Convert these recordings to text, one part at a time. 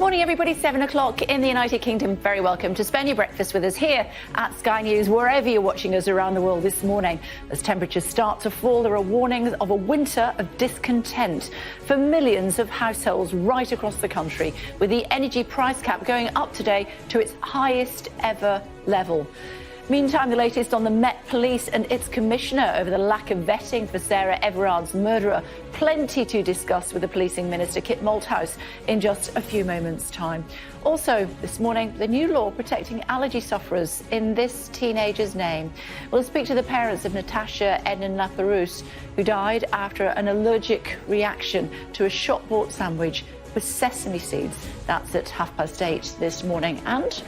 Morning everybody, 7 o'clock in the United Kingdom. Very welcome to spend your breakfast with us here at Sky News, wherever you're watching us around the world this morning. As temperatures start to fall, there are warnings of a winter of discontent for millions of households right across the country, with the energy price cap going up today to its highest ever level. Meantime, the latest on the Met Police and its commissioner over the lack of vetting for Sarah Everard's murderer. Plenty to discuss with the policing minister, Kit Malthouse, in just a few moments' time. Also, this morning, the new law protecting allergy sufferers in this teenager's name. We'll speak to the parents of Natasha Ednan-Laperouse, who died after an allergic reaction to a shop-bought sandwich with sesame seeds. That's at 8:30 this morning. And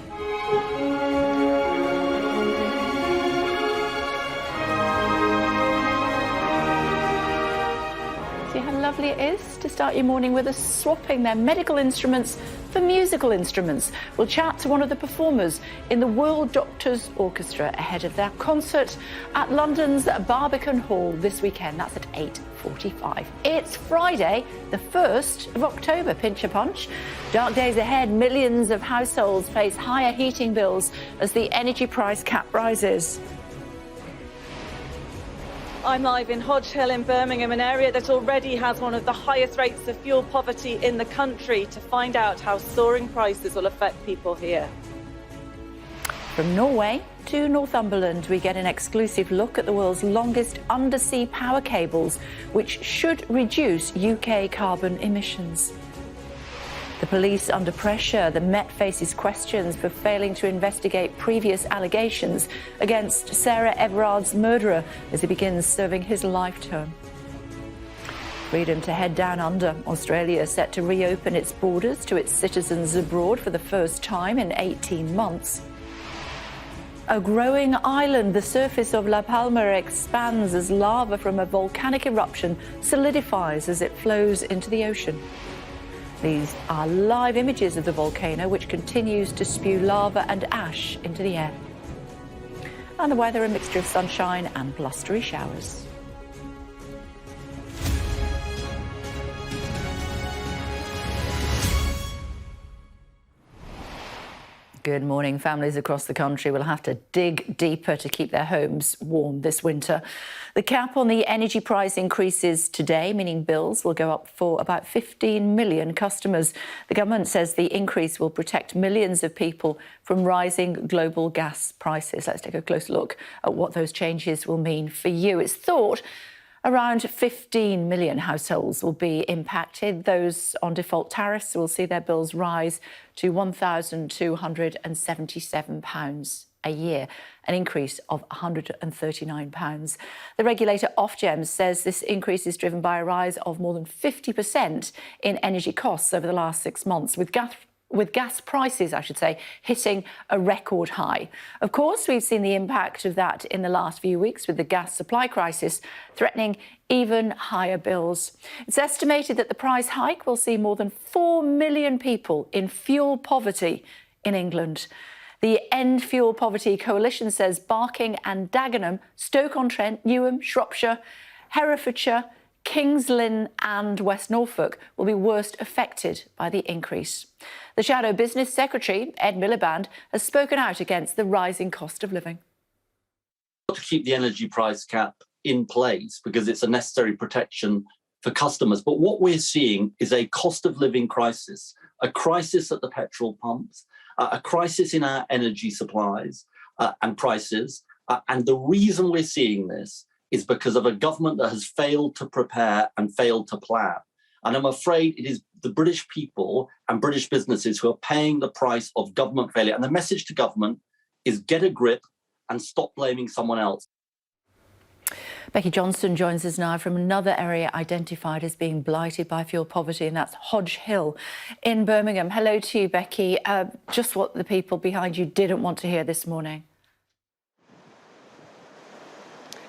how lovely it is to start your morning with us swapping their medical instruments for musical instruments. We'll chat to one of the performers in the World Doctors Orchestra ahead of their concert at London's Barbican Hall this weekend. That's at 8:45. It's Friday, the 1st of October. Pinch a punch. Dark days ahead. Millions of households face higher heating bills as the energy price cap rises. I'm live in Hodge Hill in Birmingham, an area that already has one of the highest rates of fuel poverty in the country, to find out how soaring prices will affect people here. From Norway to Northumberland, we get an exclusive look at the world's longest undersea power cables, which should reduce UK carbon emissions. The police under pressure. The Met faces questions for failing to investigate previous allegations against Sarah Everard's murderer as he begins serving his life term. Freedom to head down under. Australia set to reopen its borders to its citizens abroad for the first time in 18 months. A growing island, the surface of La Palma expands as lava from a volcanic eruption solidifies as it flows into the ocean. These are live images of the volcano, which continues to spew lava and ash into the air. And the weather, a mixture of sunshine and blustery showers. Good morning. Families across the country will have to dig deeper to keep their homes warm this winter. The cap on the energy price increases today, meaning bills will go up for about 15 million customers. The government says the increase will protect millions of people from rising global gas prices. Let's take a close look at what those changes will mean for you. It's thought around 15 million households will be impacted. Those on default tariffs will see their bills rise to £1,277 a year, an increase of £139. The regulator Ofgem says this increase is driven by a rise of more than 50% in energy costs over the last 6 months, with gas prices, hitting a record high. Of course, we've seen the impact of that in the last few weeks, with the gas supply crisis threatening even higher bills. It's estimated that the price hike will see more than 4 million people in fuel poverty in England. The End Fuel Poverty Coalition says Barking and Dagenham, Stoke-on-Trent, Newham, Shropshire, Herefordshire, Kings Lynn and West Norfolk will be worst affected by the increase. The Shadow Business Secretary, Ed Miliband, has spoken out against the rising cost of living. To keep the energy price cap in place because it's a necessary protection for customers. But what we're seeing is a cost of living crisis, a crisis at the petrol pumps, a crisis in our energy supplies and prices. And the reason we're seeing this is because of a government that has failed to prepare and failed to plan. And I'm afraid it is the British people and British businesses who are paying the price of government failure. And the message to government is get a grip and stop blaming someone else. Becky Johnston joins us now from another area identified as being blighted by fuel poverty, and that's Hodge Hill in Birmingham. Hello to you, Becky. Just what the people behind you didn't want to hear this morning.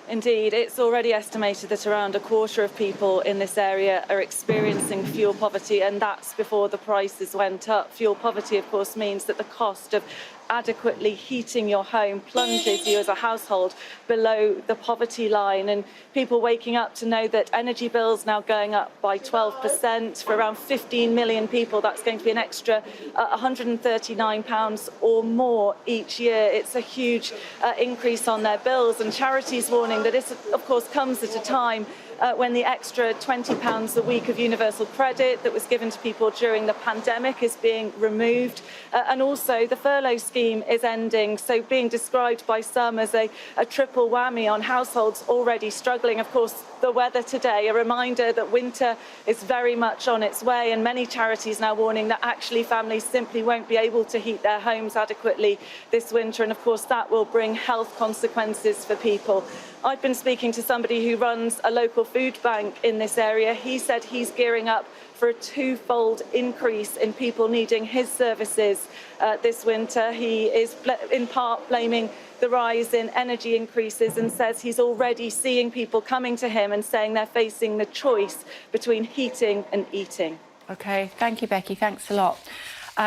Indeed, it's already estimated that around a quarter of people in this area are experiencing fuel poverty, and that's before the prices went up. Fuel poverty, of course, means that the cost of adequately heating your home plunges you as a household below the poverty line, and people waking up to know that energy bills now going up by 12% for around 15 million people. That's going to be an extra £139 or more each year. It's a huge increase on their bills, and charities warning that this, of course, comes at a time when the extra £20 a week of universal credit that was given to people during the pandemic is being removed. And also the furlough scheme is ending, so being described by some as a triple whammy on households already struggling. Of course, the weather today, a reminder that winter is very much on its way, and many charities now warning that actually families simply won't be able to heat their homes adequately this winter, and of course that will bring health consequences for people. I've been speaking to somebody who runs a local food bank in this area. He said he's gearing up for a twofold increase in people needing his services this winter. He is in part blaming the rise in energy increases and says he's already seeing people coming to him and saying they're facing the choice between heating and eating. OK, thank you, Becky. Thanks a lot.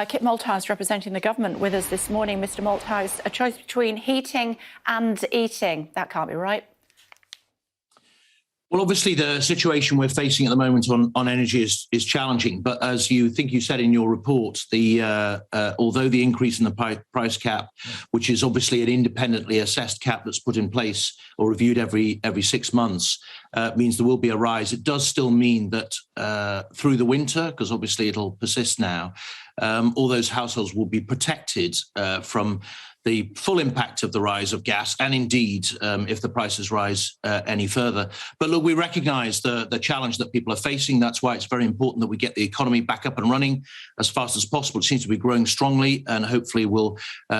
Kit Malthouse representing the government with us this morning. Mr Malthouse, a choice between heating and eating. That can't be right. Well, obviously, the situation we're facing at the moment on energy is challenging. But as you said in your report, although the increase in the price cap, which is obviously an independently assessed cap that's put in place or reviewed every 6 months, means there will be a rise, it does still mean that through the winter, because obviously it'll persist now, all those households will be protected from the full impact of the rise of gas, and indeed, if the prices rise any further. But look, we recognise the challenge that people are facing. That's why it's very important that we get the economy back up and running as fast as possible. It seems to be growing strongly, and hopefully we'll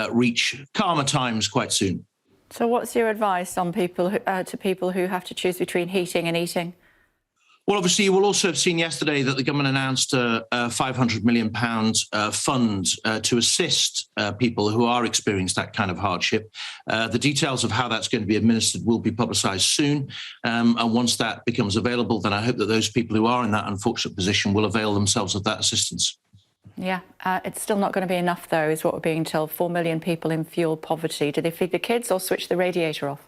reach calmer times quite soon. So what's your advice on people to people who have to choose between heating and eating? Well, obviously, you will also have seen yesterday that the government announced a £500 million fund to assist people who are experiencing that kind of hardship. The details of how that's going to be administered will be publicised soon. And once that becomes available, then I hope that those people who are in that unfortunate position will avail themselves of that assistance. Yeah, it's still not going to be enough, though, is what we're being told. 4 million people in fuel poverty. Do they feed the kids or switch the radiator off?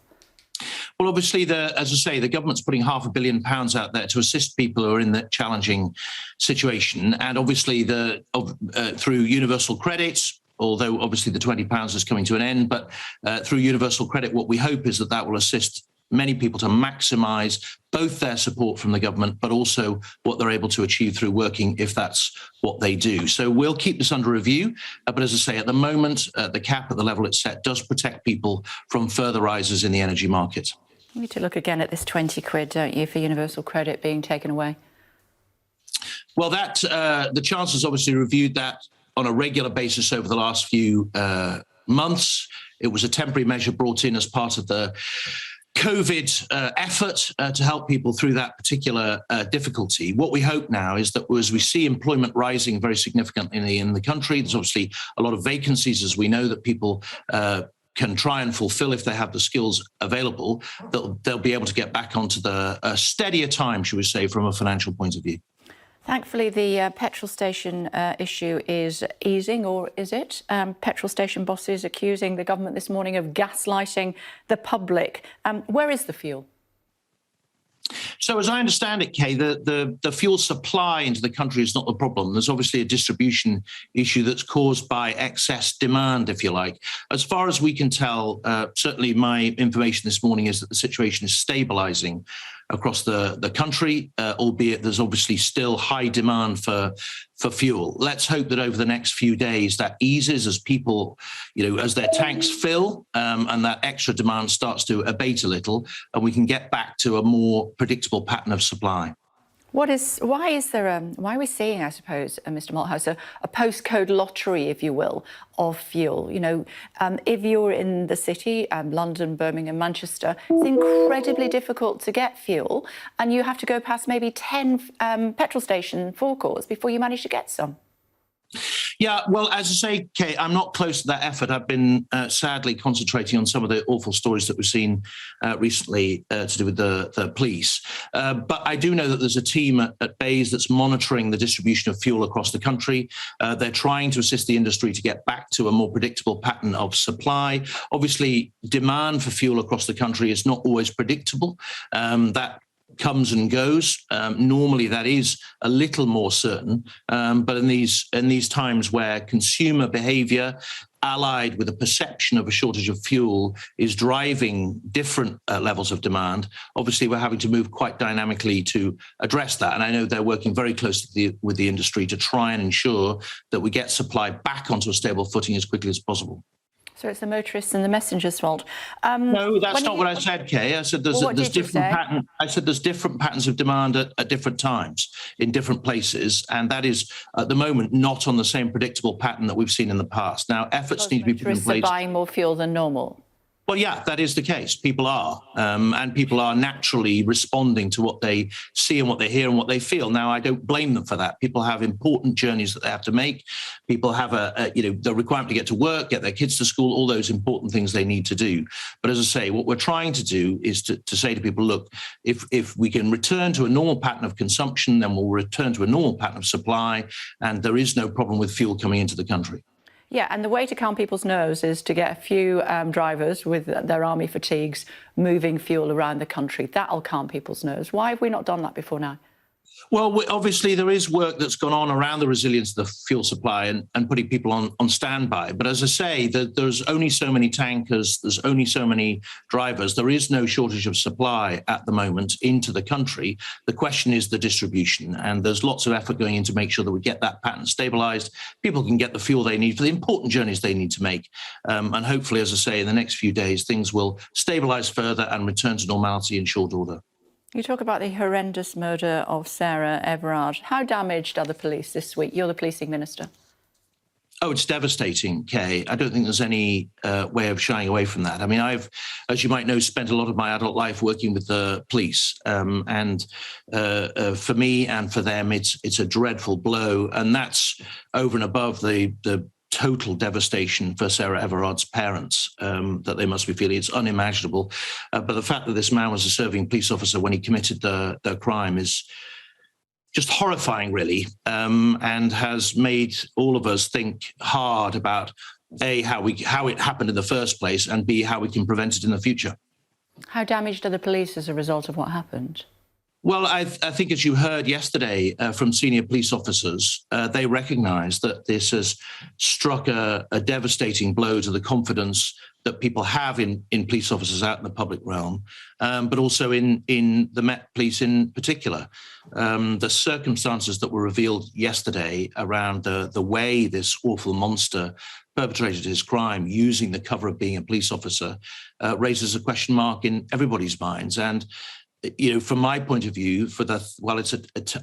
Well, obviously, as I say, the government's putting £500 million out there to assist people who are in that challenging situation. And obviously, through universal credits, although obviously the £20 is coming to an end, but through universal credit, what we hope is that that will assist many people to maximise both their support from the government, but also what they're able to achieve through working, if that's what they do. So we'll keep this under review. But as I say, at the moment, the cap at the level it's set does protect people from further rises in the energy market. You need to look again at this 20 quid, don't you, for universal credit being taken away? Well, the Chancellor's obviously reviewed that on a regular basis over the last few months. It was a temporary measure brought in as part of the COVID effort to help people through that particular difficulty. What we hope now is that as we see employment rising very significantly in the country, there's obviously a lot of vacancies, as we know, that people can try and fulfill if they have the skills available, they'll be able to get back onto the steadier time, shall we say, from a financial point of view. Thankfully, the petrol station issue is easing, or is it? Petrol station bosses accusing the government this morning of gaslighting the public. Where is the fuel? So as I understand it, Kay, the fuel supply into the country is not the problem. There's obviously a distribution issue that's caused by excess demand, if you like. As far as we can tell, certainly my information this morning is that the situation is stabilising across the country, albeit there's obviously still high demand for fuel. Let's hope that over the next few days that eases as people, as their tanks fill and that extra demand starts to abate a little, and we can get back to a more predictable pattern of supply. Why are we seeing, I suppose, Mr. Malthouse, a postcode lottery, if you will, of fuel? If you're in the city, London, Birmingham, Manchester, it's incredibly difficult to get fuel, and you have to go past maybe 10 petrol station forecourts before you manage to get some. Yeah, well, as I say, Kate, I'm not close to that effort. I've been sadly concentrating on some of the awful stories that we've seen recently to do with the police. But I do know that there's a team at Bayes that's monitoring the distribution of fuel across the country. They're trying to assist the industry to get back to a more predictable pattern of supply. Obviously, demand for fuel across the country is not always predictable. That comes and goes. Normally, that is a little more certain, but in these times where consumer behaviour, allied with a perception of a shortage of fuel, is driving different levels of demand, obviously we're having to move quite dynamically to address that. And I know they're working very closely with the industry to try and ensure that we get supply back onto a stable footing as quickly as possible. So it's the motorists and the messengers' fault. No, that's not what I said, Kay. I said there's different patterns. I said there's different patterns of demand at different times in different places, and that is at the moment not on the same predictable pattern that we've seen in the past. Now, efforts need to be put in place. Motorists are buying more fuel than normal. Well, yeah, that is the case. People are, and people are naturally responding to what they see and what they hear and what they feel. Now, I don't blame them for that. People have important journeys that they have to make. People have the requirement to get to work, get their kids to school, all those important things they need to do. But as I say, what we're trying to do is to say to people, look, if we can return to a normal pattern of consumption, then we'll return to a normal pattern of supply, and there is no problem with fuel coming into the country. Yeah, and the way to calm people's nerves is to get a few drivers with their army fatigues moving fuel around the country. That'll calm people's nerves. Why have we not done that before now? Well, obviously, there is work that's gone on around the resilience of the fuel supply and putting people on standby. But as I say, there's only so many tankers, there's only so many drivers. There is no shortage of supply at the moment into the country. The question is the distribution, and there's lots of effort going in to make sure that we get that pattern stabilised. People can get the fuel they need for the important journeys they need to make. And hopefully, as I say, in the next few days, things will stabilise further and return to normality in short order. You talk about the horrendous murder of Sarah Everard. How damaged are the police this week? You're the policing minister. Oh, it's devastating, Kay. I don't think there's any way of shying away from that. I mean, I've, as you might know, spent a lot of my adult life working with the police. And for me and for them, it's a dreadful blow. And that's over and above the total devastation for Sarah Everard's parents that they must be feeling. It's unimaginable. But the fact that this man was a serving police officer when he committed the crime is just horrifying, really, and has made all of us think hard about A, how it happened in the first place, and B, how we can prevent it in the future. How damaged are the police as a result of what happened? Well, I think, as you heard yesterday from senior police officers, they recognise that this has struck a devastating blow to the confidence that people have in police officers out in the public realm, but also in the Met Police in particular. The circumstances that were revealed yesterday around the way this awful monster perpetrated his crime using the cover of being a police officer raises a question mark in everybody's minds. And from my point of view, while it's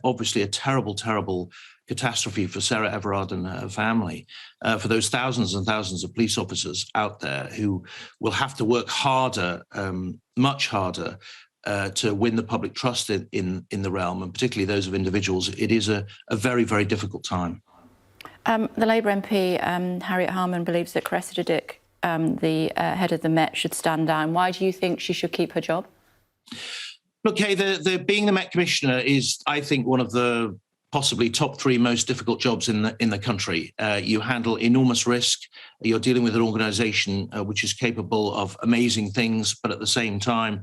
obviously a terrible, terrible catastrophe for Sarah Everard and her family, for those thousands and thousands of police officers out there who will have to work harder, much harder, to win the public trust in the realm, and particularly those of individuals, it is a very, very difficult time. The Labour MP, Harriet Harman, believes that Cressida Dick, the head of the Met, should stand down. Why do you think she should keep her job? Look, Kay, being the Met Commissioner is, I think, one of the possibly top three most difficult jobs in the country. You handle enormous risk. You're dealing with an organisation which is capable of amazing things, but at the same time,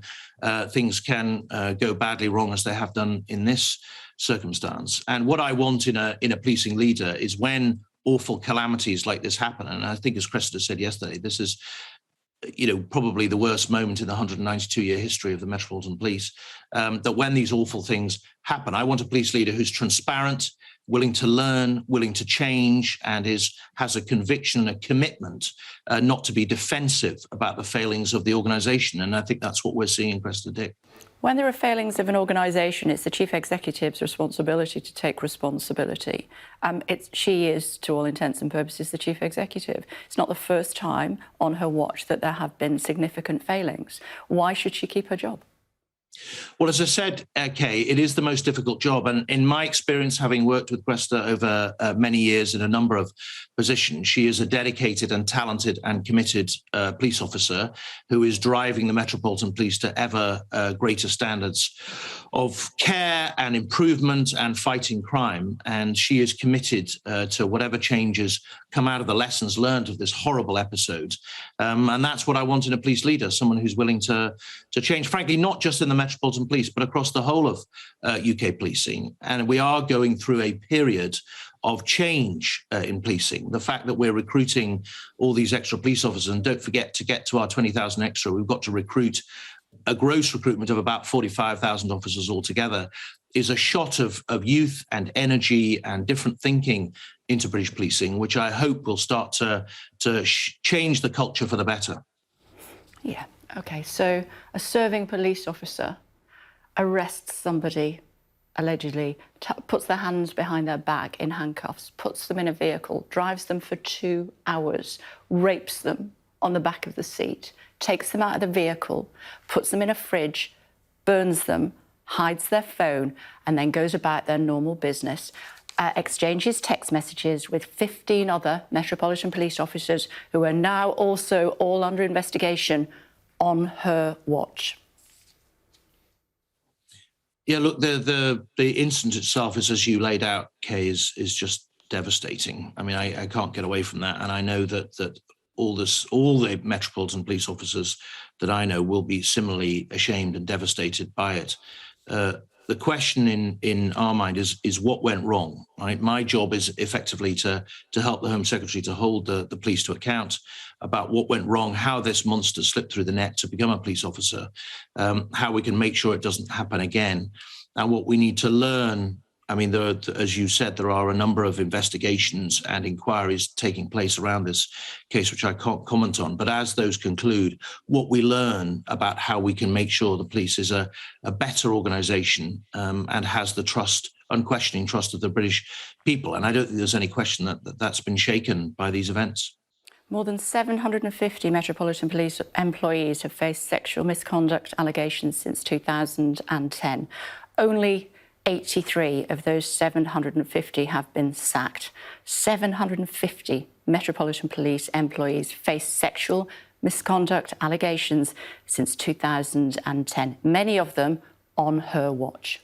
things can go badly wrong, as they have done in this circumstance. And what I want in a policing leader is when awful calamities like this happen, and I think, as Cressida said yesterday, this is probably the worst moment in the 192-year history of the Metropolitan Police, that when these awful things happen, I want a police leader who's transparent, willing to learn, willing to change, and has a conviction and a commitment not to be defensive about the failings of the organisation. And I think that's what we're seeing in Cressida Dick. When there are failings of an organisation, it's the chief executive's responsibility to take responsibility. She is, to all intents and purposes, the chief executive. It's not the first time on her watch that there have been significant failings. Why should she keep her job? Well, as I said, Kay, it is the most difficult job. And in my experience, having worked with Cresta over many years in a number of positions, she is a dedicated and talented and committed police officer who is driving the Metropolitan Police to ever greater standards of care and improvement and fighting crime. And she is committed to whatever changes come out of the lessons learned of this horrible episode. And that's what I want in a police leader, someone who's willing to change, frankly, not just in the Metropolitan Police, but across the whole of UK policing. And we are going through a period of change in policing. The fact that we're recruiting all these extra police officers, and don't forget, to get to our 20,000 extra, we've got to recruit a gross recruitment of about 45,000 officers altogether, is a shot of youth and energy and different thinking into British policing, which I hope will start to change the culture for the better. Yeah, OK. So a serving police officer arrests somebody, allegedly, puts their hands behind their back in handcuffs, puts them in a vehicle, drives them for 2 hours, rapes them on the back of the seat, takes them out of the vehicle, puts them in a fridge, burns them, hides their phone, and then goes about their normal business, exchanges text messages with 15 other Metropolitan Police officers who are now also all under investigation on her watch. Yeah, look, the incident itself is, as you laid out, Kay, is just devastating. I mean, I can't get away from that, and I know that all the Metropolitan Police officers that I know will be similarly ashamed and devastated by it. The question in our mind is what went wrong, right? My job is effectively to help the Home Secretary to hold the police to account about what went wrong, how this monster slipped through the net to become a police officer, how we can make sure it doesn't happen again, and what we need to learn. I mean, as you said, there are a number of investigations and inquiries taking place around this case, which I can't comment on. But as those conclude, what we learn about how we can make sure the police is a better organisation and has the trust, unquestioning trust of the British people. And I don't think there's any question that that's been shaken by these events. More than 750 Metropolitan Police employees have faced sexual misconduct allegations since 2010. Only 83 of those 750 have been sacked. 750 Metropolitan Police employees face sexual misconduct allegations since 2010, many of them on her watch.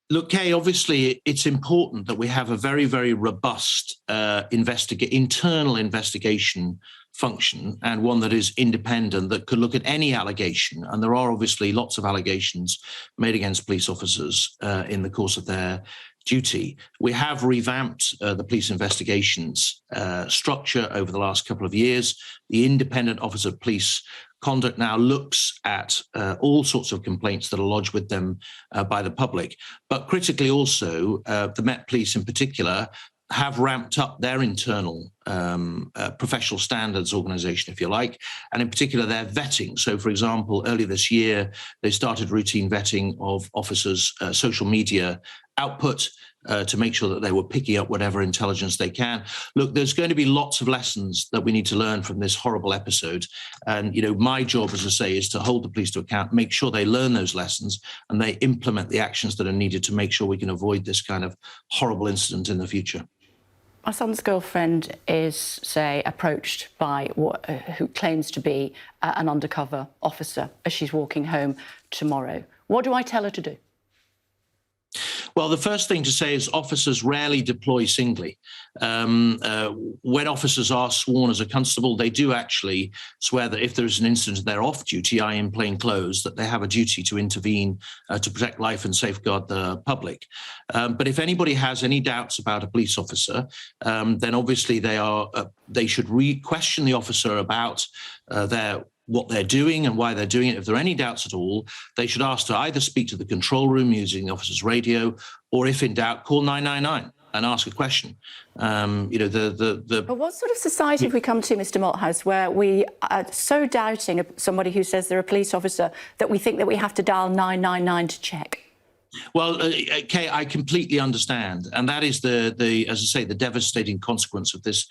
Look, Kay, obviously it's important that we have a very, very robust internal investigation function, and one that is independent, that could look at any allegation. And there are obviously lots of allegations made against police officers in the course of their duty. We have revamped the police investigations structure over the last couple of years. The Independent Office of Police Conduct now looks at all sorts of complaints that are lodged with them by the public. But critically also, the Met Police in particular have ramped up their internal professional standards organisation, if you like, and in particular their vetting. So, for example, earlier this year, they started routine vetting of officers' social media output to make sure that they were picking up whatever intelligence they can. Look, there's going to be lots of lessons that we need to learn from this horrible episode. And, you know, my job, as I say, is to hold the police to account, make sure they learn those lessons and they implement the actions that are needed to make sure we can avoid this kind of horrible incident in the future. My son's girlfriend is, say, approached by who claims to be an undercover officer as she's walking home tomorrow. What do I tell her to do? Well, the first thing to say is officers rarely deploy singly. When officers are sworn as a constable, they do actually swear that if there is an incident and they're off duty, i.e. in plain clothes, that they have a duty to intervene to protect life and safeguard the public. But if anybody has any doubts about a police officer, then obviously they should question the officer about what they're doing and why they're doing it. If there are any doubts at all, they should ask to either speak to the control room using the officer's radio, or if in doubt, call 999 and ask a question. But what sort of society have we come to, Mr. Malthouse, where we are so doubting of somebody who says they're a police officer that we think that we have to dial 999 to check? Well, Kay, I completely understand. And that is the, as I say, the devastating consequence of this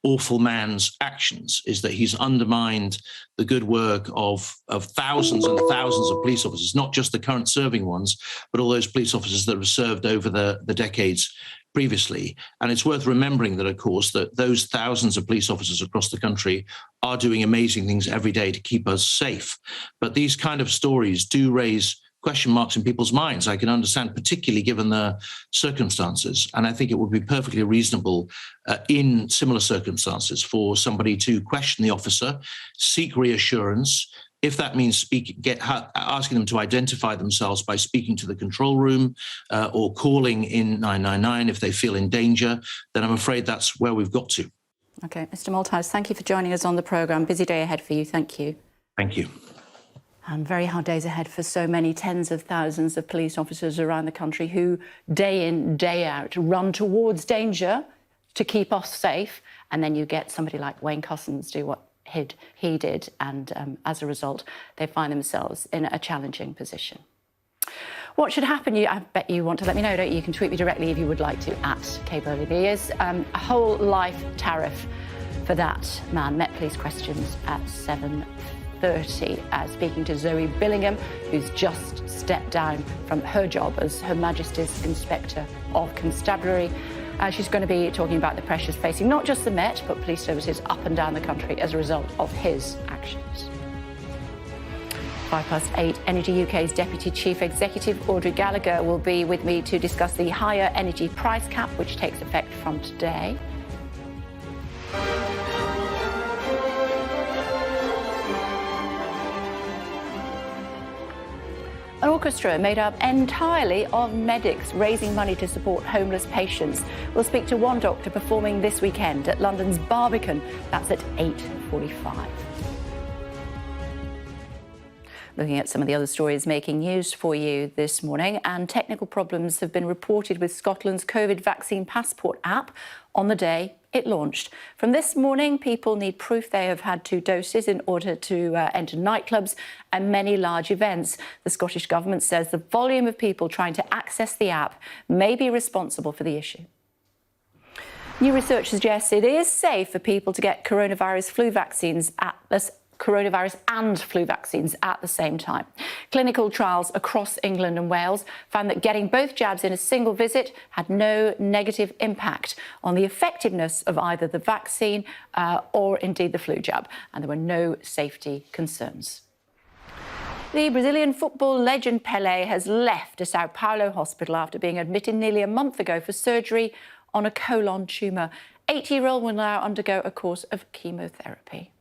awful man's actions, is that he's undermined the good work of thousands and thousands of police officers, not just the current serving ones, but all those police officers that have served over the decades previously. And it's worth remembering that, of course, that those thousands of police officers across the country are doing amazing things every day to keep us safe. But these kind of stories do raise question marks in people's minds. I can understand, particularly given the circumstances. And I think it would be perfectly reasonable in similar circumstances for somebody to question the officer, seek reassurance. If that means asking them to identify themselves by speaking to the control room or calling in 999 if they feel in danger, then I'm afraid that's where we've got to. OK, Mr Malthouse, thank you for joining us on the programme. Busy day ahead for you. Thank you. Thank you. And very hard days ahead for so many tens of thousands of police officers around the country who, day in, day out, run towards danger to keep us safe. And then you get somebody like Wayne Cossins do what he did. And as a result, they find themselves in a challenging position. What should happen? I bet you want to let me know, don't you? You can tweet me directly if you would like to, at Burley. There's a whole life tariff for that man. Met Police questions at 7:30. Speaking to Zoe Billingham, who's just stepped down from her job as Her Majesty's Inspector of Constabulary. She's going to be talking about the pressures facing not just the Met, but police services up and down the country as a result of his actions. 8:05, Energy UK's Deputy Chief Executive Audrey Gallagher will be with me to discuss the higher energy price cap, which takes effect from today. An orchestra made up entirely of medics raising money to support homeless patients. We'll speak to one doctor performing this weekend at London's Barbican. That's at 8:45. Looking at some of the other stories making news for you this morning, and technical problems have been reported with Scotland's COVID vaccine passport app on the day it launched. From this morning, people need proof they have had 2 doses in order to enter nightclubs and many large events. The Scottish Government says the volume of people trying to access the app may be responsible for the issue. New research suggests it is safe for people to get coronavirus and flu vaccines at the same time. Clinical trials across England and Wales found that getting both jabs in a single visit had no negative impact on the effectiveness of either the vaccine or indeed the flu jab, and there were no safety concerns. The Brazilian football legend Pelé has left a Sao Paulo hospital after being admitted nearly a month ago for surgery on a colon tumour. 80-year-old will now undergo a course of chemotherapy.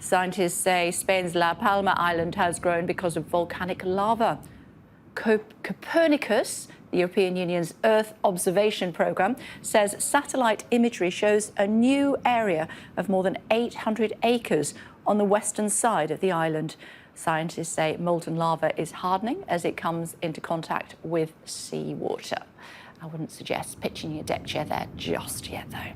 Scientists say Spain's La Palma island has grown because of volcanic lava. Copernicus, the European Union's Earth observation programme, says satellite imagery shows a new area of more than 800 acres on the western side of the island. Scientists say molten lava is hardening as it comes into contact with seawater. I wouldn't suggest pitching your deck chair there just yet, though.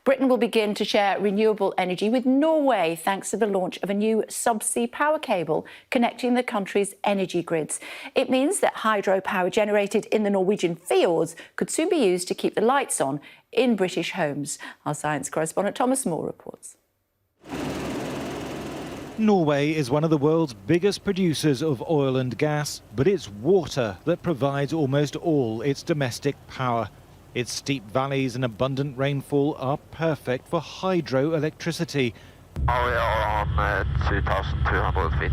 Britain will begin to share renewable energy with Norway thanks to the launch of a new subsea power cable connecting the country's energy grids. It means that hydropower generated in the Norwegian fjords could soon be used to keep the lights on in British homes. Our science correspondent Thomas Moore reports. Norway is one of the world's biggest producers of oil and gas, but it's water that provides almost all its domestic power. Its steep valleys and abundant rainfall are perfect for hydroelectricity. We are on 2,200 feet.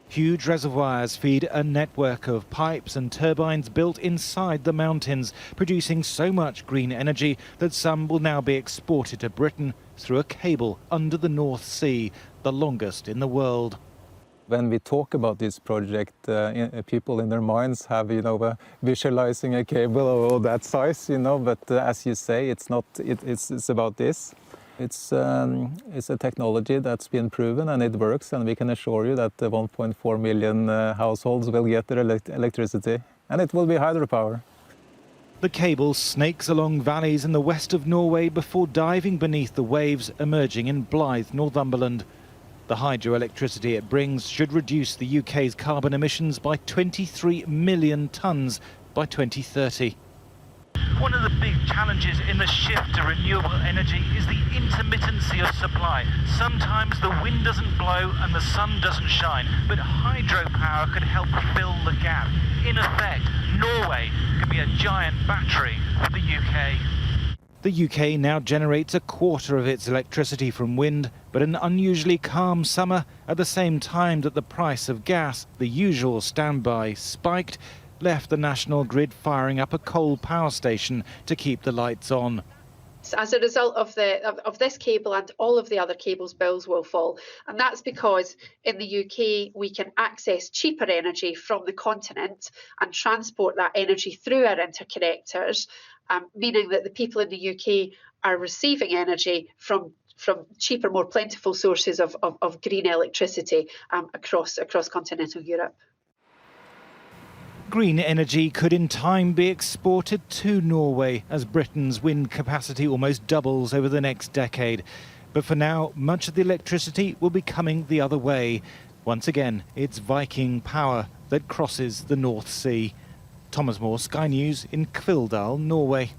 Huge reservoirs feed a network of pipes and turbines built inside the mountains, producing so much green energy that some will now be exported to Britain through a cable under the North Sea, the longest in the world. When we talk about this project, people in their minds have, visualizing a cable of that size, but as you say, it's not. It's about this. It's a technology that's been proven and it works, and we can assure you that 1.4 million households will get their electricity, and it will be hydropower. The cable snakes along valleys in the west of Norway before diving beneath the waves emerging in Blythe, Northumberland. The hydroelectricity it brings should reduce the UK's carbon emissions by 23 million tonnes by 2030. One of the big challenges in the shift to renewable energy is the intermittency of supply. Sometimes the wind doesn't blow and the sun doesn't shine, but hydropower could help fill the gap. In effect, Norway could be a giant battery for the UK. The UK now generates a quarter of its electricity from wind, but an unusually calm summer at the same time that the price of gas, the usual standby, spiked, left the national grid firing up a coal power station to keep the lights on. As a result of this cable and all of the other cables, bills will fall. And that's because in the UK we can access cheaper energy from the continent and transport that energy through our interconnectors, meaning that the people in the UK are receiving energy from cheaper, more plentiful sources of green electricity across continental Europe. Green energy could in time be exported to Norway as Britain's wind capacity almost doubles over the next decade. But for now, much of the electricity will be coming the other way. Once again, it's Viking power that crosses the North Sea. Thomas Moore, Sky News in Kvildal, Norway.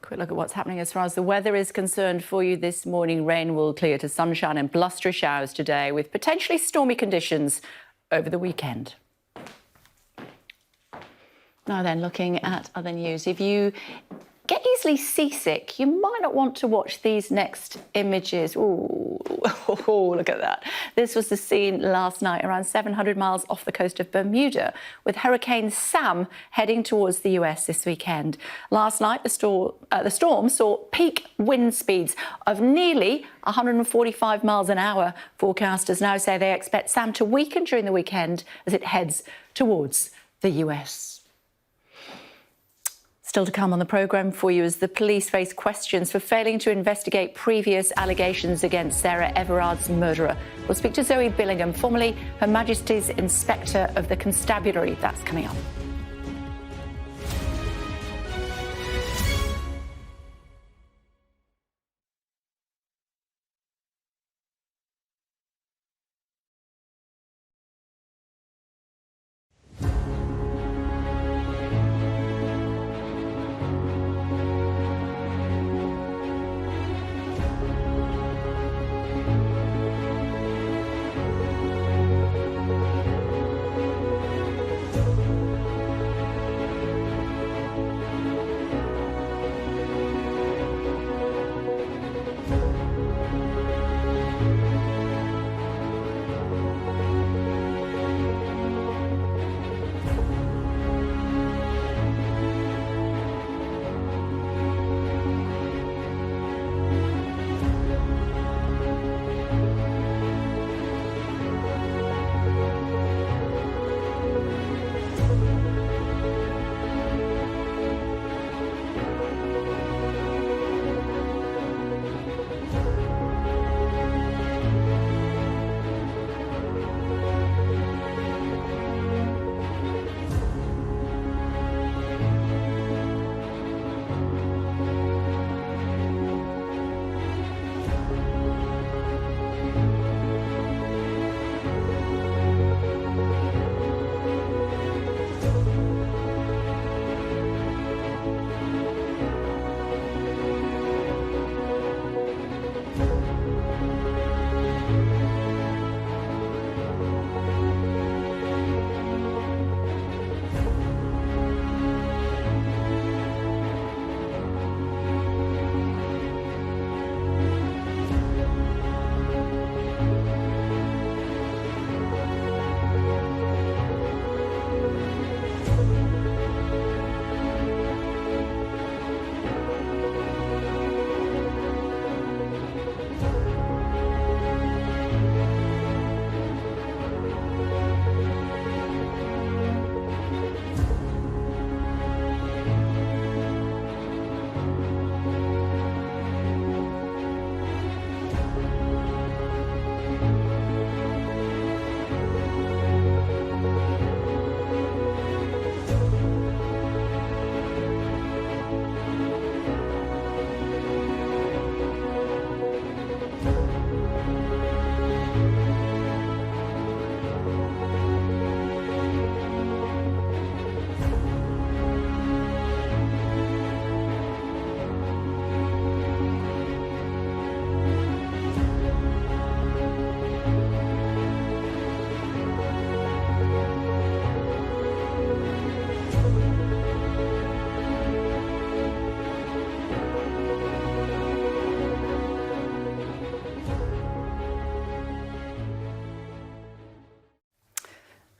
Quick look at what's happening as far as the weather is concerned for you this morning. Rain will clear to sunshine and blustery showers today with potentially stormy conditions over the weekend. Now then, looking at other news, if you get easily seasick, you might not want to watch these next images. Ooh, look at that. This was the scene last night around 700 miles off the coast of Bermuda, with Hurricane Sam heading towards the US this weekend. Last night, the storm saw peak wind speeds of nearly 145 miles an hour. Forecasters now say they expect Sam to weaken during the weekend as it heads towards the US. Still to come on the programme for you as the police face questions for failing to investigate previous allegations against Sarah Everard's murderer. We'll speak to Zoe Billingham, formerly Her Majesty's Inspector of the Constabulary. That's coming up.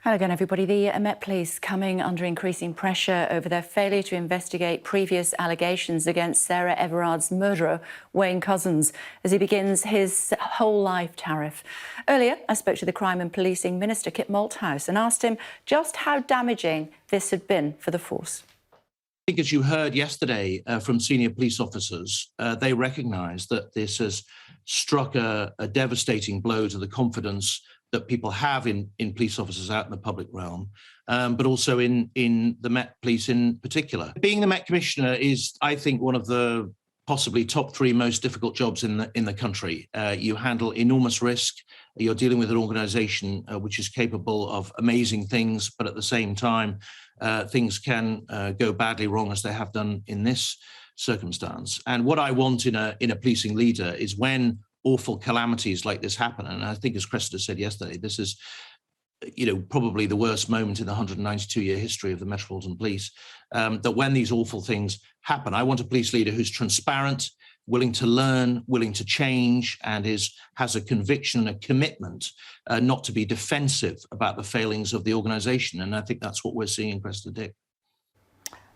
Hello again, everybody. The Met Police coming under increasing pressure over their failure to investigate previous allegations against Sarah Everard's murderer, Wayne Couzens, as he begins his whole life tariff. Earlier, I spoke to the Crime and Policing Minister, Kit Malthouse, and asked him just how damaging this had been for the force. I think, as you heard yesterday from senior police officers, they recognise that this has struck a devastating blow to the confidence that people have in police officers out in the public realm, but also in the Met Police in particular. Being the Met Commissioner is, I think, one of the possibly top 3 most difficult jobs in the country. You handle enormous risk. You're dealing with an organisation which is capable of amazing things, but at the same time, things can go badly wrong, as they have done in this circumstance. And what I want in a policing leader is, when awful calamities like this happen, and I think, as Cressida said yesterday, this is, probably the worst moment in the 192-year history of the Metropolitan Police, that when these awful things happen, I want a police leader who's transparent, willing to learn, willing to change, and has a conviction and a commitment not to be defensive about the failings of the organisation. And I think that's what we're seeing in Cressida Dick.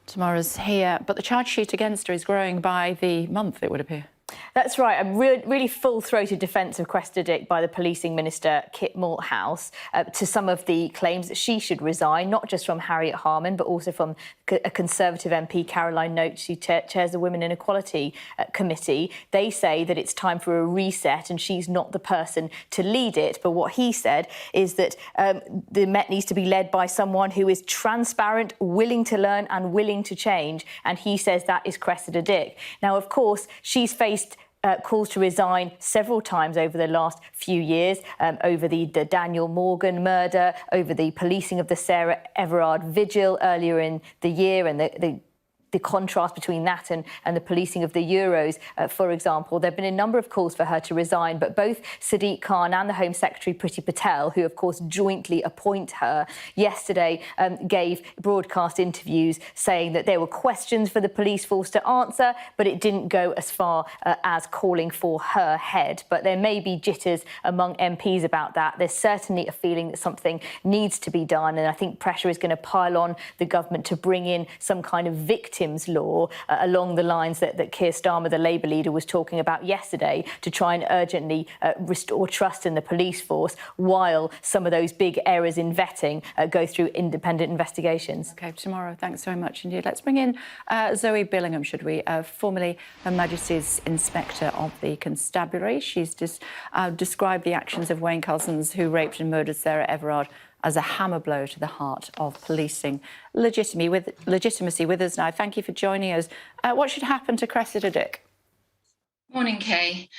Tamara's here, but the charge sheet against her is growing by the month, it would appear. That's right. A really full-throated defence of Cressida Dick by the Policing Minister, Kit Malthouse, to some of the claims that she should resign, not just from Harriet Harman, but also from a Conservative MP, Caroline Notes, who chairs the Women in Equality Committee. They say that it's time for a reset and she's not the person to lead it. But what he said is that the Met needs to be led by someone who is transparent, willing to learn and willing to change. And he says that is Cressida Dick. Now, of course, she's faced calls to resign several times over the last few years, over the Daniel Morgan murder, over the policing of the Sarah Everard vigil earlier in the year, and the contrast between that and the policing of the Euros, for example. There have been a number of calls for her to resign, but both Sadiq Khan and the Home Secretary, Priti Patel, who of course jointly appoint her, yesterday gave broadcast interviews saying that there were questions for the police force to answer, but it didn't go as far as calling for her head. But there may be jitters among MPs about that. There's certainly a feeling that something needs to be done, and I think pressure is going to pile on the government to bring in some kind of victims law along the lines that Keir Starmer, the Labour leader, was talking about yesterday, to try and urgently restore trust in the police force while some of those big errors in vetting go through independent investigations. OK, tomorrow. Thanks very much indeed. Let's bring in Zoe Billingham, should we? Formerly Her Majesty's Inspector of the Constabulary. She's described the actions of Wayne Couzens, who raped and murdered Sarah Everard, as a hammer blow to the heart of policing legitimacy with us now. Thank you for joining us. What should happen to Cressida Dick? Morning, Kay.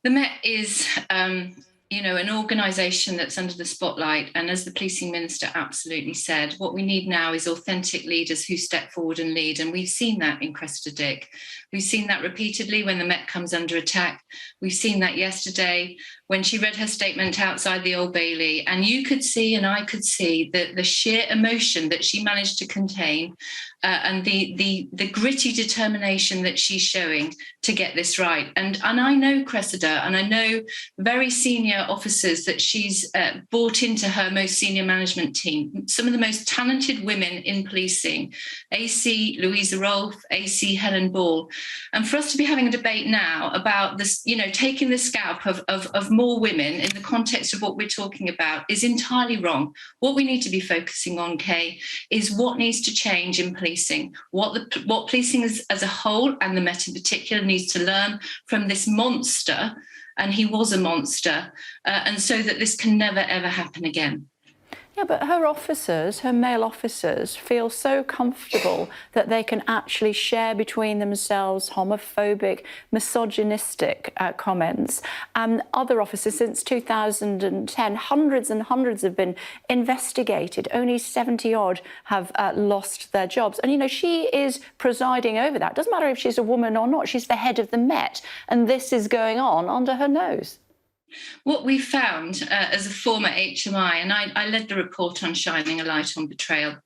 The Met is, an organisation that's under the spotlight. And as the Policing Minister absolutely said, what we need now is authentic leaders who step forward and lead. And we've seen that in Cressida Dick. We've seen that repeatedly when the Met comes under attack. We've seen that yesterday when she read her statement outside the Old Bailey. And you could see, and I could see, the sheer emotion that she managed to contain and the gritty determination that she's showing to get this right. And I know Cressida, and I know very senior officers that she's brought into her most senior management team, some of the most talented women in policing, AC Louisa Rolfe, AC Helen Ball. And for us to be having a debate now about this, taking the scalp of more women in the context of what we're talking about is entirely wrong. What we need to be focusing on, Kay, is what needs to change in policing, what policing as a whole, and the Met in particular, needs to learn from this monster, and he was a monster, and so that this can never, ever happen again. Yeah, but her officers, her male officers, feel so comfortable that they can actually share between themselves homophobic, misogynistic comments. And other officers, since 2010, hundreds and hundreds have been investigated. Only 70-odd have lost their jobs. And, she is presiding over that. Doesn't matter if she's a woman or not. She's the head of the Met. And this is going on under her nose. What we found as a former HMI, and I led the report on Shining a Light on Betrayal,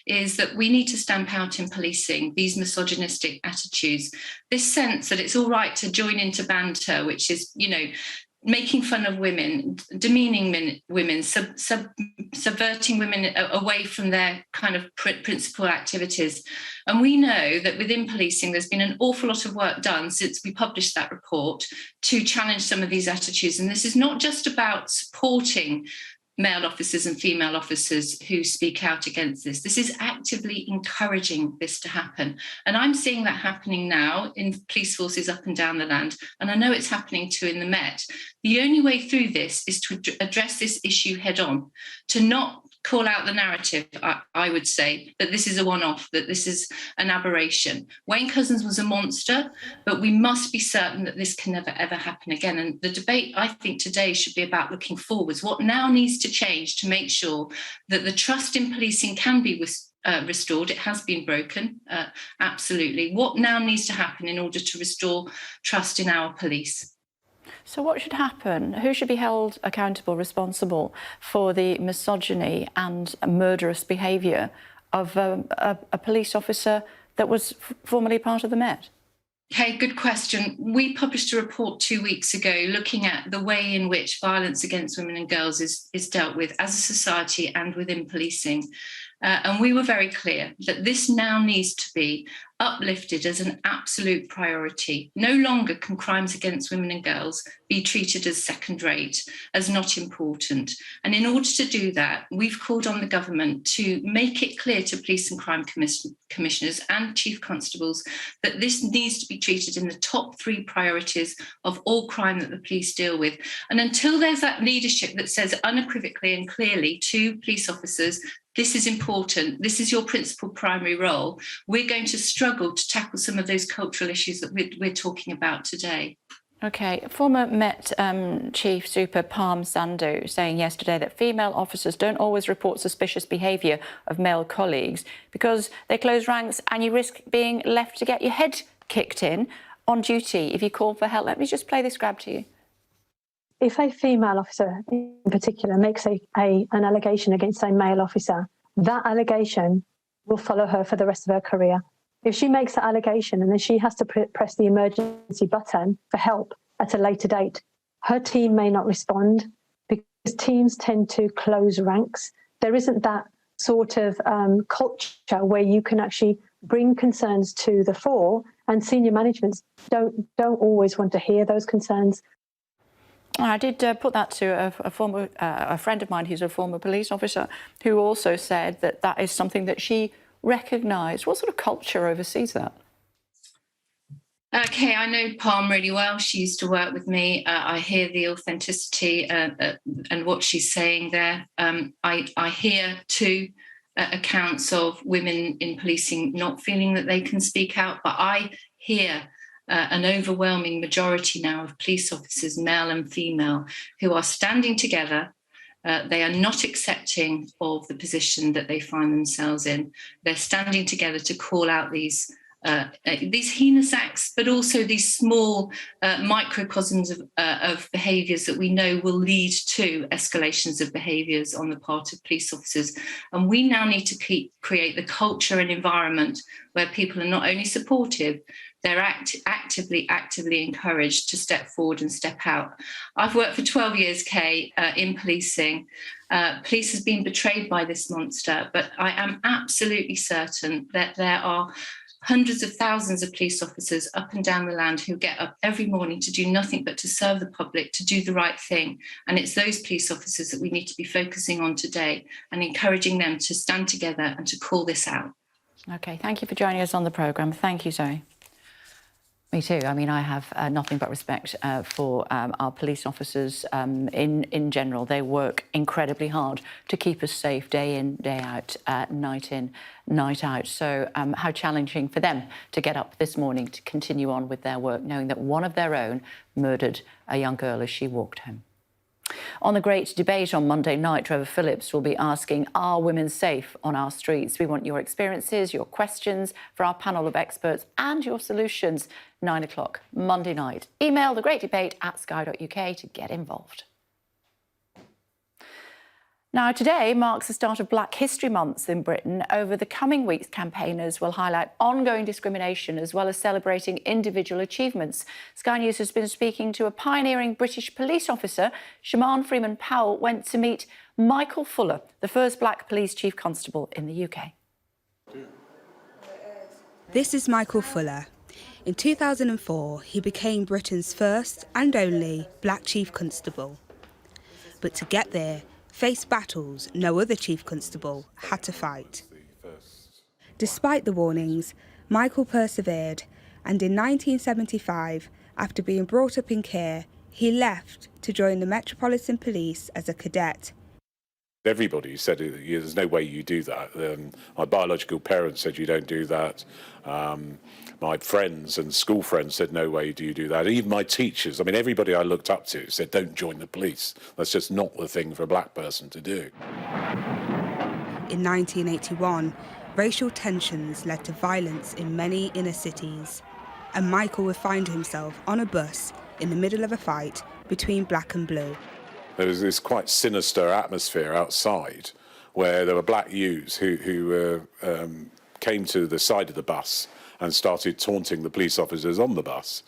is that we need to stamp out in policing these misogynistic attitudes, this sense that it's all right to join into banter, which is, making fun of women, demeaning women, subverting women away from their kind of principal activities. And we know that within policing, there's been an awful lot of work done since we published that report to challenge some of these attitudes. And this is not just about supporting male officers and female officers who speak out against this. This is actively encouraging this to happen. And I'm seeing that happening now in police forces up and down the land. And I know it's happening too in the Met. The only way through this is to address this issue head on, to not call out the narrative, I would say, that this is a one-off, that this is an aberration. Wayne Couzens was a monster, but we must be certain that this can never, ever happen again. And the debate, I think, today should be about looking forwards. What now needs to change to make sure that the trust in policing can be restored? It has been broken, absolutely. What now needs to happen in order to restore trust in our police? So what should happen? Who should be held accountable, responsible for the misogyny and murderous behaviour of a police officer that was formerly part of the Met? Okay, good question. We published a report 2 weeks ago looking at the way in which violence against women and girls is dealt with as a society and within policing. And we were very clear that this now needs to be uplifted as an absolute priority. No longer can crimes against women and girls be treated as second rate, as not important. And in order to do that, we've called on the government to make it clear to police and crime commissioners and chief constables that this needs to be treated in the top 3 priorities of all crime that the police deal with. And until there's that leadership that says unequivocally and clearly to police officers, this is important, this is your principal primary role, we're going to struggle to tackle some of those cultural issues that we're talking about today. OK, former Met Chief Super Parm Sandhu saying yesterday that female officers don't always report suspicious behaviour of male colleagues because they close ranks and you risk being left to get your head kicked in on duty if you call for help. Let me just play this grab to you. If a female officer in particular makes an allegation against a male officer, that allegation will follow her for the rest of her career. If she makes that allegation and then she has to press the emergency button for help at a later date, her team may not respond because teams tend to close ranks. There isn't that sort of culture where you can actually bring concerns to the fore, and senior managements don't always want to hear those concerns. I did put that to a friend of mine who's a former police officer who also said that that is something that she recognised. What sort of culture oversees that? Okay, I know Palm really well. She used to work with me. I hear the authenticity and what she's saying there. I hear too accounts of women in policing not feeling that they can speak out, but I hear an overwhelming majority now of police officers, male and female, who are standing together. They are not accepting of the position that they find themselves in. They're standing together to call out these heinous acts, but also these small microcosms of behaviours that we know will lead to escalations of behaviours on the part of police officers. And we now need to create the culture and environment where people are not only supportive, they're actively encouraged to step forward and step out. I've worked for 12 years, Kay, in policing. Police has been betrayed by this monster, but I am absolutely certain that there are hundreds of thousands of police officers up and down the land who get up every morning to do nothing but to serve the public, to do the right thing. And it's those police officers that we need to be focusing on today and encouraging them to stand together and to call this out. OK, thank you for joining us on the programme. Thank you, Zoe. Me too. I mean, I have nothing but respect for our police officers in general. They work incredibly hard to keep us safe day in, day out, night in, night out. So how challenging for them to get up this morning to continue on with their work, knowing that one of their own murdered a young girl as she walked home. On the great debate on Monday night, Trevor Phillips will be asking, are women safe on our streets? We want your experiences, your questions for our panel of experts and your solutions. 9 o'clock Monday night. Email thegreatdebate@sky.uk to get involved. Now, today marks the start of Black History Month in Britain. Over the coming weeks, campaigners will highlight ongoing discrimination as well as celebrating individual achievements. Sky News has been speaking to a pioneering British police officer. Siobhan Freeman-Powell went to meet Michael Fuller, the first black police chief constable in the UK. This is Michael Fuller. In 2004, he became Britain's first and only black chief constable. But to get there, faced battles no other chief constable had to fight. Despite the warnings, Michael persevered, and in 1975, after being brought up in care, he left to join the Metropolitan Police as a cadet. Everybody said there's no way you do that. My biological parents said you don't do that. My friends and school friends said no way do you do that. Even my teachers, I mean everybody I looked up to said don't join the police. That's just not the thing for a black person to do. In 1981, racial tensions led to violence in many inner cities, and Michael would find himself on a bus in the middle of a fight between black and blue. There was this quite sinister atmosphere outside where there were black youths who came to the side of the bus and started taunting the police officers on the bus.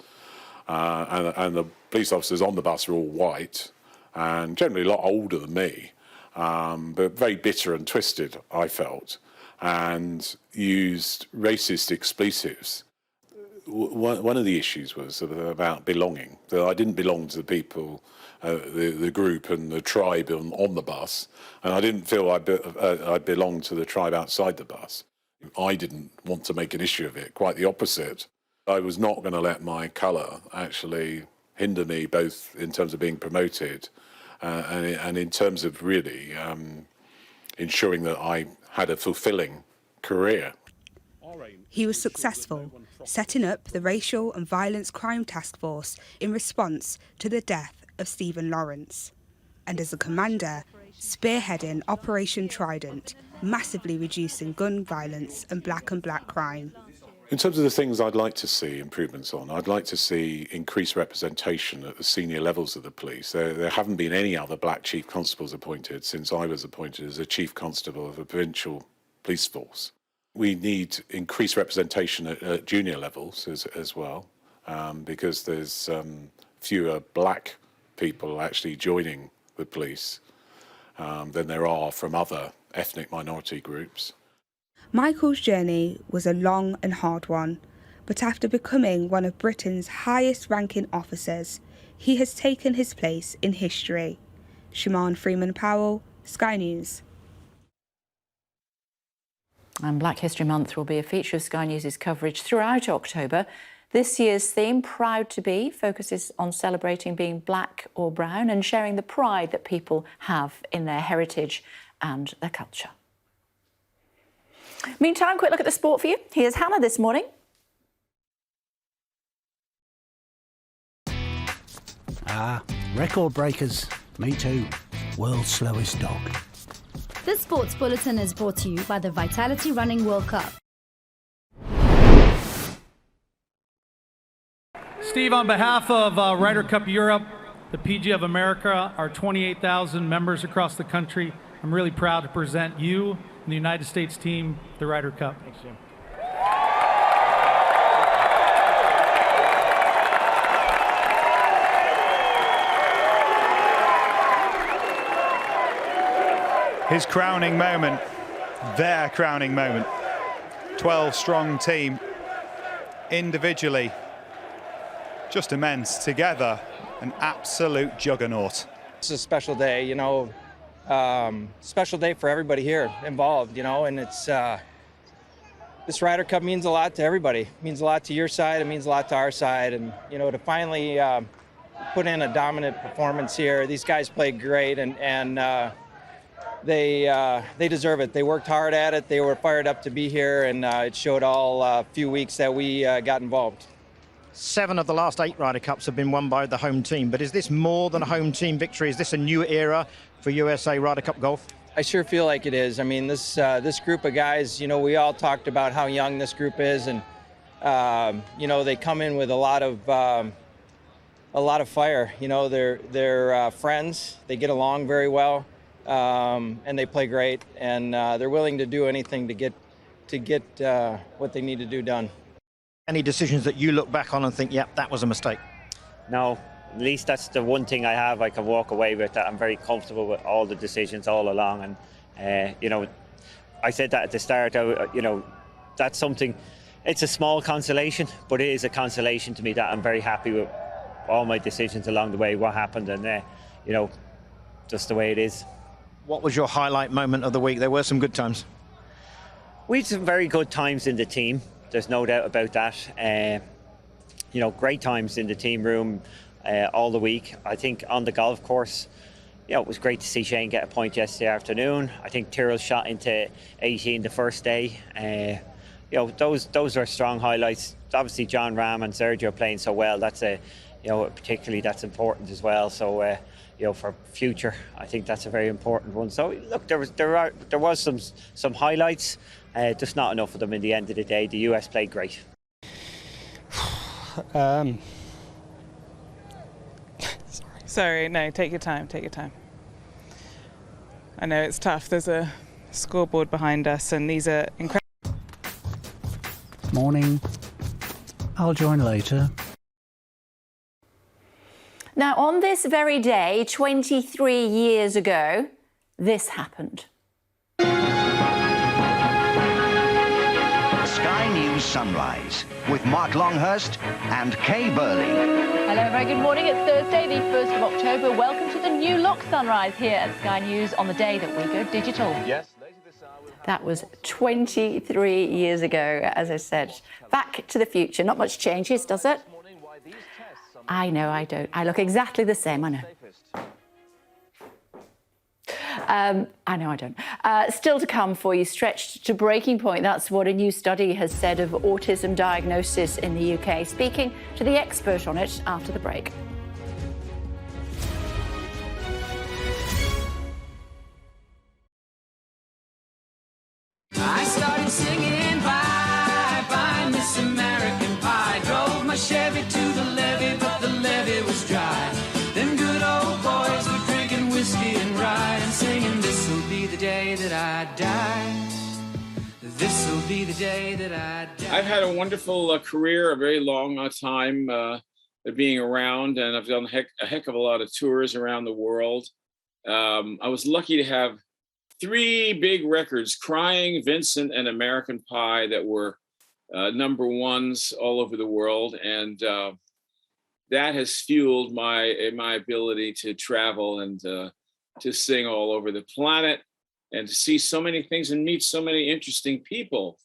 And the police officers on the bus were all white and generally a lot older than me, but very bitter and twisted, I felt, and used racist expletives. One of the issues was about belonging. That I didn't belong to the people, the group and the tribe on the bus, and I didn't feel I belonged to the tribe outside the bus. I didn't want to make an issue of it, quite the opposite. I was not going to let my colour actually hinder me, both in terms of being promoted and in terms of really ensuring that I had a fulfilling career. He was successful, setting up the Racial and Violence Crime Task Force in response to the death of Stephen Lawrence. And as a commander, spearheading Operation Trident, massively reducing gun violence and black crime. In terms of the things I'd like to see improvements on, I'd like to see increased representation at the senior levels of the police. There haven't been any other black chief constables appointed since I was appointed as a chief constable of a provincial police force. We need increased representation at junior levels as well, because there's fewer black people actually joining the police than there are from other ethnic minority groups. Michael's journey was a long and hard one, but after becoming one of Britain's highest-ranking officers, he has taken his place in history. Siobhan Freeman-Powell, Sky News. And Black History Month will be a feature of Sky News' coverage throughout October. This year's theme, Proud to Be, focuses on celebrating being black or brown and sharing the pride that people have in their heritage and their culture. Meantime, quick look at the sport for you. Here's Hannah this morning. Record breakers. Me too. World's slowest dog. This sports bulletin is brought to you by the Vitality Running World Cup. Steve, on behalf of Ryder Cup Europe, the PG of America, our 28,000 members across the country, I'm really proud to present you and the United States team the Ryder Cup. Thanks, Jim. His crowning moment, their crowning moment. 12-strong team, individually, just immense. Together, an absolute juggernaut. It's a special day, you know, special day for everybody here involved, you know, and it's, this Ryder Cup means a lot to everybody. It means a lot to your side, it means a lot to our side, and, you know, to finally put in a dominant performance here. These guys played great, and they deserve it. They worked hard at it. They were fired up to be here, and it showed all few weeks that we got involved. 7 of the last 8 Ryder Cups have been won by the home team, but is this more than a home team victory? Is this a new era for USA Ryder Cup golf? I sure feel like it is. I mean, this group of guys, you know, we all talked about how young this group is, and you know, they come in with a lot of fire. You know, they're friends. They get along very well. and they play great, and they're willing to do anything to get what they need to do done. Any decisions that you look back on and think, yep, that was a mistake? No, at least that's the one thing I have I can walk away with, that I'm very comfortable with all the decisions all along. And, you know, I said that at the start, you know, that's something, it's a small consolation, but it is a consolation to me that I'm very happy with all my decisions along the way, what happened, and, you know, just the way it is. What was your highlight moment of the week? There were some good times. We had some very good times in the team. There's no doubt about that. You know, great times in the team room all the week. I think on the golf course, you know, it was great to see Shane get a point yesterday afternoon. I think Tyrrell shot into 18 the first day. You know, those are strong highlights. Obviously, John Ram and Sergio playing so well. That's you know, particularly that's important as well. So, you know, for future, I think that's a very important one. So, look, there was some highlights, just not enough of them in the end of the day. The US played great. Sorry, no, take your time, take your time. I know it's tough. There's a scoreboard behind us, and these are incredible. Morning. I'll join later. Now, on this very day, 23 years ago, this happened. Sky News Sunrise with Mark Longhurst and Kay Burley. Hello, very good morning. It's Thursday, the 1st of October. Welcome to the new look sunrise here at Sky News on the day that we go digital. Yes. That was 23 years ago, as I said. Back to the future. Not much changes, does it? I know I don't. I look exactly the same, I know. I know I don't. Still to come for you, stretched to breaking point. That's what a new study has said of autism diagnosis in the UK. Speaking to the expert on it after the break. I started singing bye, bye, Miss American Pie. Drove my Chevy to the levee, but the levee was dry. Them good old boys were drinking whiskey and rye and singing, this'll be the day that I die. This'll be the day that I die. I've had a wonderful career, a very long time being around, and I've done a heck of a lot of tours around the world. I was lucky to have 3 big records, Crying, Vincent, and American Pie, that were number ones all over the world. And that has fueled my ability to travel and to sing all over the planet and to see so many things and meet so many interesting people.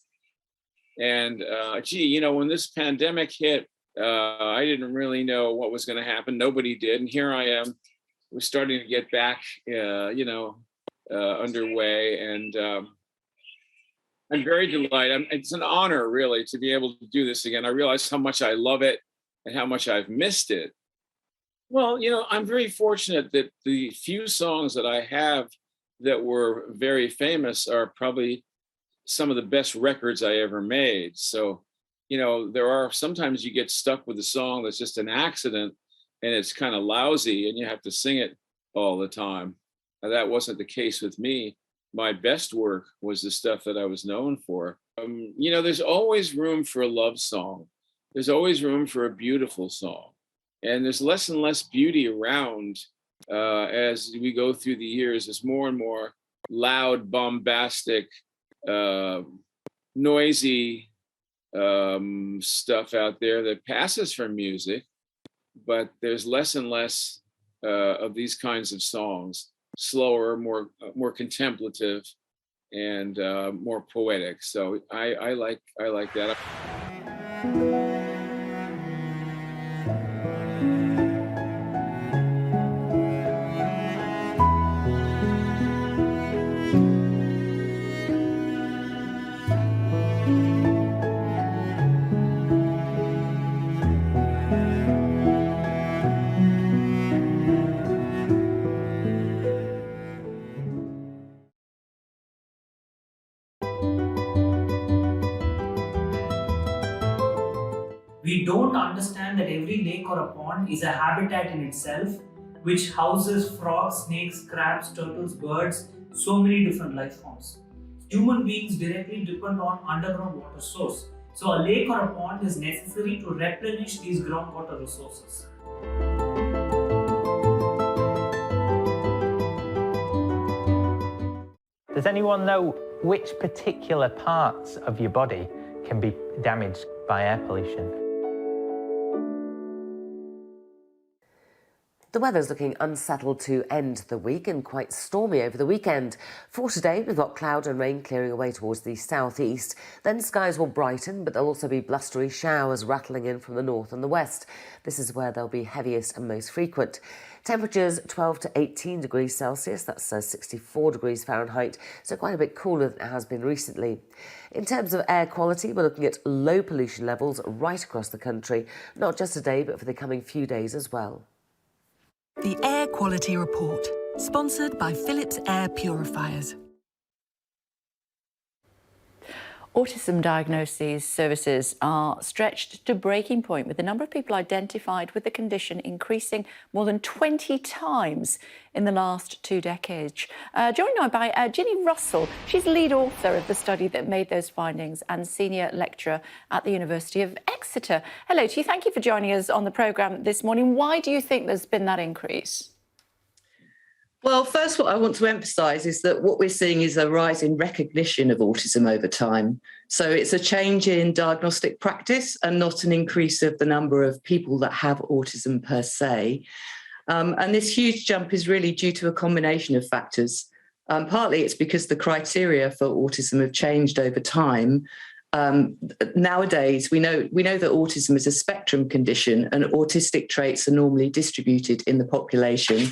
And gee, you know, when this pandemic hit, I didn't really know what was going to happen. Nobody did. And here I am. We're starting to get back, you know, underway, and I'm very delighted. It's an honor, really, to be able to do this again. I realize how much I love it and how much I've missed it. Well, you know, I'm very fortunate that the few songs that I have that were very famous are probably some of the best records I ever made. So, you know, there are sometimes you get stuck with a song that's just an accident and it's kind of lousy and you have to sing it all the time. Now, that wasn't the case with me. My best work was the stuff that I was known for. You know, there's always room for a love song. There's always room for a beautiful song. And there's less and less beauty around as we go through the years. There's more and more loud, bombastic, noisy stuff out there that passes for music. But there's less and less of these kinds of songs. Slower, more contemplative, and more poetic. So I like that. We don't understand that every lake or a pond is a habitat in itself, which houses frogs, snakes, crabs, turtles, birds, so many different life forms. Human beings directly depend on underground water source. So a lake or a pond is necessary to replenish these groundwater resources. Does anyone know which particular parts of your body can be damaged by air pollution? The weather's looking unsettled to end the week and quite stormy over the weekend. For today, we've got cloud and rain clearing away towards the southeast. Then skies will brighten, but there'll also be blustery showers rattling in from the north and the west. This is where they'll be heaviest and most frequent. Temperatures 12 to 18 degrees Celsius, that's 64 degrees Fahrenheit, so quite a bit cooler than it has been recently. In terms of air quality, we're looking at low pollution levels right across the country, not just today, but for the coming few days as well. The Air Quality Report, sponsored by Philips Air Purifiers. Autism diagnosis services are stretched to breaking point, with the number of people identified with the condition increasing more than 20 times in the last 2 decades. Joined now by Ginny Russell. She's lead author of the study that made those findings and senior lecturer at the University of Exeter. Hello to you. Thank you for joining us on the programme this morning. Why do you think there's been that increase? Well, first, what I want to emphasise is that what we're seeing is a rise in recognition of autism over time. So it's a change in diagnostic practice and not an increase of the number of people that have autism per se. And this huge jump is really due to a combination of factors. Partly it's because the criteria for autism have changed over time. Nowadays, we know that autism is a spectrum condition and autistic traits are normally distributed in the population.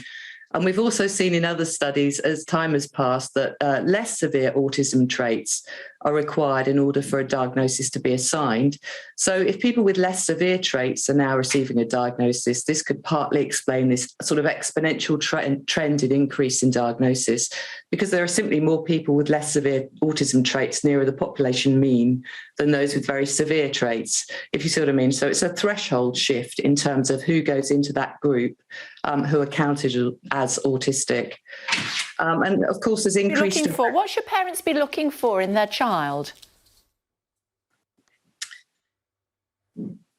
And we've also seen in other studies as time has passed that less severe autism traits are required in order for a diagnosis to be assigned. So if people with less severe traits are now receiving a diagnosis, this could partly explain this sort of exponential trend in increase in diagnosis, because there are simply more people with less severe autism traits nearer the population mean than those with very severe traits, if you see what I mean. So it's a threshold shift in terms of who goes into that group who are counted as autistic. And of course, there's increased... What should parents be looking for in their child?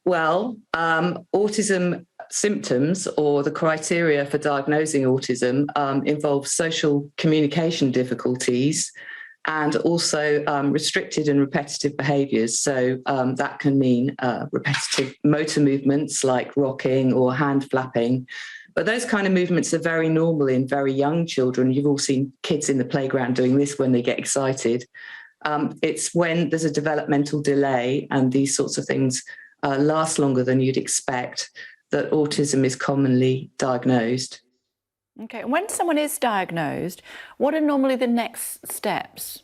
Well, autism symptoms or the criteria for diagnosing autism involve social communication difficulties and also restricted and repetitive behaviours. So that can mean repetitive motor movements like rocking or hand flapping. But those kind of movements are very normal in very young children. You've all seen kids in the playground doing this when they get excited. It's when there's a developmental delay and these sorts of things last longer than you'd expect that autism is commonly diagnosed. OK, when someone is diagnosed, what are normally the next steps?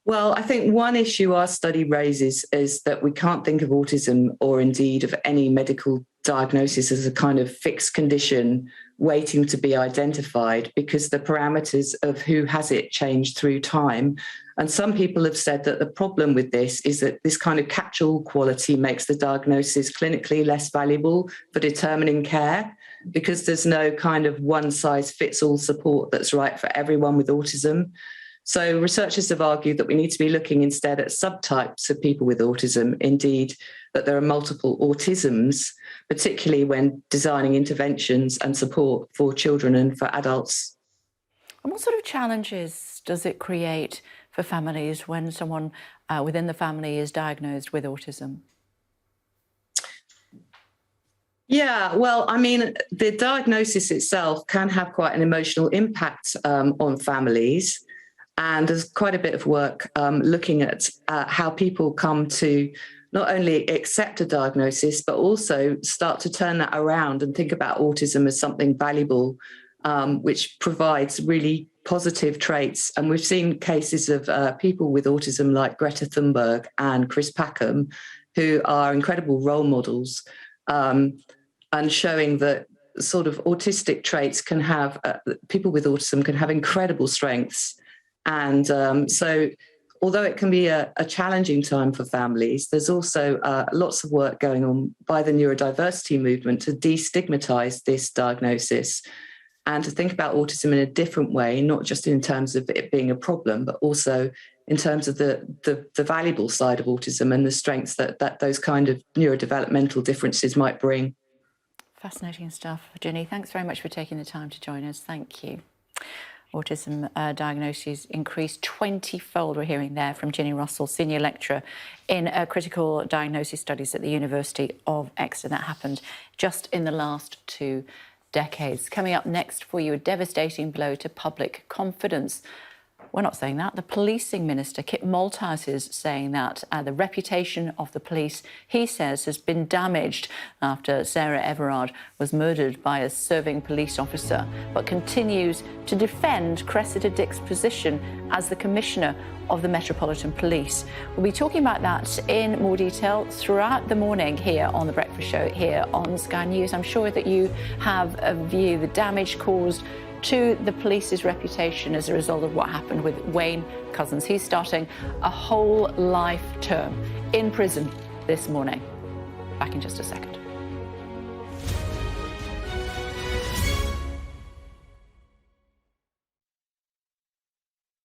Well, I think one issue our study raises is that we can't think of autism or indeed of any medical diagnosis as a kind of fixed condition waiting to be identified, because the parameters of who has it change through time. And some people have said that the problem with this is that this kind of catch-all quality makes the diagnosis clinically less valuable for determining care, because there's no kind of one-size-fits-all support that's right for everyone with autism. So researchers have argued that we need to be looking instead at subtypes of people with autism, indeed, that there are multiple autisms, particularly when designing interventions and support for children and for adults. And what sort of challenges does it create for families when someone within the family is diagnosed with autism? Yeah, well, I mean, the diagnosis itself can have quite an emotional impact on families. And there's quite a bit of work looking at how people come to not only accept a diagnosis, but also start to turn that around and think about autism as something valuable, which provides really positive traits. And we've seen cases of people with autism like Greta Thunberg and Chris Packham, who are incredible role models, and showing that sort of autistic traits can have, people with autism can have incredible strengths. And so although it can be a challenging time for families, there's also lots of work going on by the neurodiversity movement to destigmatise this diagnosis and to think about autism in a different way, not just in terms of it being a problem, but also in terms of the valuable side of autism and the strengths that those kind of neurodevelopmental differences might bring. Fascinating stuff. Ginny, thanks very much for taking the time to join us. Thank you. Autism diagnoses increased 20-fold, we're hearing there from Ginny Russell, Senior Lecturer in Critical Diagnosis Studies at the University of Exeter. That happened just in the last 2 decades. Coming up next for you, a devastating blow to public confidence. We're not saying that. The policing minister, Kit Malthouse, is saying that the reputation of the police, he says, has been damaged after Sarah Everard was murdered by a serving police officer, but continues to defend Cressida Dick's position as the Commissioner of the Metropolitan Police. We'll be talking about that in more detail throughout the morning here on The Breakfast Show, here on Sky News. I'm sure that you have a view, the damage caused to the police's reputation as a result of what happened with Wayne Couzens. He's starting a whole life term in prison this morning. Back in just a second.